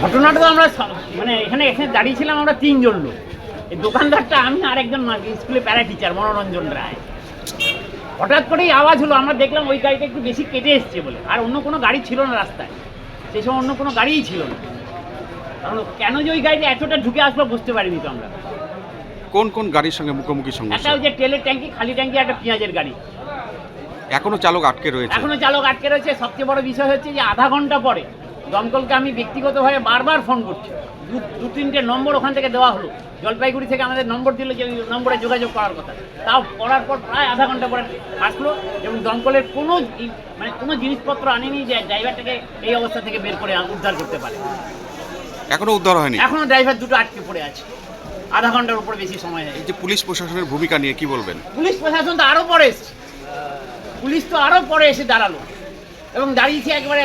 ঘটনাটা তো আমরা মানে এখানে দাঁড়িয়ে ছিলাম আমরা তিনজন লোক। এই দোকানদারটা, আমি আর একজন স্কুলে প্যারা টিচার মনোরঞ্জন রায়। হঠাৎ করেই আওয়াজ হলো, আমরা দেখলাম ওই গাড়িটা একটু বেশি কেটে এসছে বলে, আর অন্য কোনো গাড়ি ছিল না রাস্তায়, সেই সময় অন্য কোনো গাড়িই ছিল না। কারণ কেন যে ওই গাড়িটা এতটা ঢুকে আসলো বুঝতে পারিনি তো আমরা। কোন কোন গাড়ির সঙ্গে মুখোমুখি একটা সমস্যা? ওই যে তেলের ট্যাঙ্কি, খালি ট্যাঙ্কি, একটা পেঁয়াজের গাড়ি। এখনো চালক আটকে রয়েছে? এখনো চালক আটকে রয়েছে। সবচেয়ে বড় বিষয় হচ্ছে যে আধা ঘন্টা পরে দমকলকে আমি ব্যক্তিগতভাবে বারবার ফোন করছি, দু তিনটে নম্বর ওখান থেকে দেওয়া হলো, জলপাইগুড়ি থেকে আমাদের নম্বর দিল যে ওই নম্বরে যোগাযোগ করার কথা। তাও করার পর প্রায় আধা ঘন্টা পরে আসলো এবং দমকলের কোনো জিনিসপত্র আনেনি যে ড্রাইভারটাকে এই অবস্থা থেকে বের করে উদ্ধার করতে পারে। এখনো উদ্ধার হয়নি? এখনো ড্রাইভার দুটো আটকে পড়ে আছে, আধা ঘন্টার উপর বেশি সময় হয়। এই যে পুলিশ প্রশাসনের ভূমিকা নিয়ে কি বলবেন? পুলিশ প্রশাসন তো আরও পরে এসছে, পুলিশ তো আরও পরে এসে দাঁড়ালো এবং দাঁড়িয়েছে একেবারে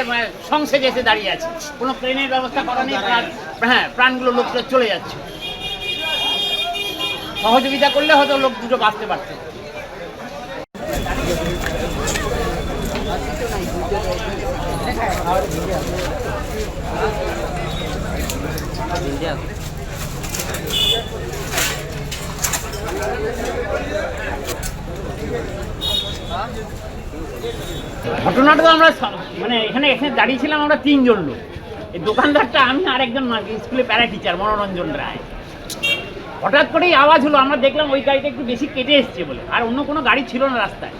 সংসেজে এসে দাঁড়িয়ে আছে। কোনো ট্রেনের ব্যবস্থা করা নেই, প্রাণগুলো লোকটা চলে যাচ্ছে। সহযোগিতা করলে হয়তো লোক দুটো বাঁচতে পারত। ঘটনাটা তো আমরা মানে এখানে দাঁড়িয়ে ছিলাম আমরা তিনজন লোক। এই দোকানদারটা, আমি আর একজন স্কুলে প্যারা টিচার মনোরঞ্জন রায়। হঠাৎ করেই আওয়াজ হলো, আমরা দেখলাম ওই গাড়িটা একটু বেশি কেটে এসছে বলে, আর অন্য কোনো গাড়ি ছিল না রাস্তায়,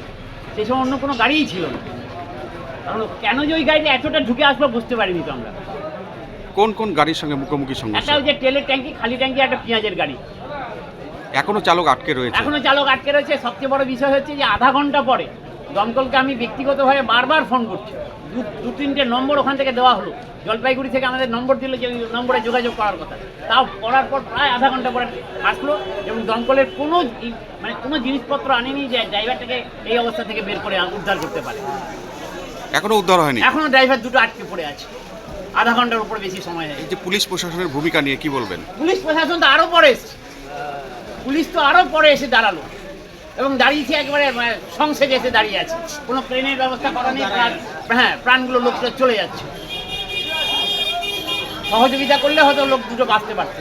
সেই সময় অন্য কোনো গাড়িই ছিল না। কারণ কেন যে ওই গাড়িটা এতটা ঢুকে আসলো বুঝতে পারিনি তো আমরা। কোন কোন গাড়ির সঙ্গে মুখোমুখি একটা সমস্যা? ওই যে তেলের ট্যাঙ্কি, খালি ট্যাঙ্কি, একটা পেঁয়াজের গাড়ি। এখনো চালক আটকে রয়েছে? এখনো চালক আটকে রয়েছে। সবচেয়ে বড় বিষয় হচ্ছে যে আধা ঘন্টা পরে দমকলকে আমি ব্যক্তিগতভাবে বারবার ফোন করছি, দু তিনটে নম্বর ওখান থেকে দেওয়া হলো, জলপাইগুড়ি থেকে আমাদের নম্বর দিল যে ওই নম্বরে যোগাযোগ করার কথা। তাও করার পর প্রায় আধা ঘন্টা পরে আসলো এবং দমকলের কোনো জিনিসপত্র আনেনি যে ড্রাইভারটাকে এই অবস্থা থেকে বের করে উদ্ধার করতে পারে। এখনো উদ্ধার হয়নি? এখনো ড্রাইভার দুটো আটকে পড়ে আছে, আধা ঘন্টার উপর বেশি সময় হয়। এই যে পুলিশ প্রশাসনের ভূমিকা নিয়ে কি বলবেন? পুলিশ প্রশাসন তো আরও পরে এসছে, পুলিশ তো আরও পরে এসে দাঁড়ালো এবং দাঁড়িয়েছে একেবারে সংসেজে এসে দাঁড়িয়ে আছে। কোনো ট্রেনের ব্যবস্থা করা নেই, প্রাণগুলো লোকটা চলে যাচ্ছে। সহযোগিতা করলে হয়তো লোক দুটো বাঁচতে পারত।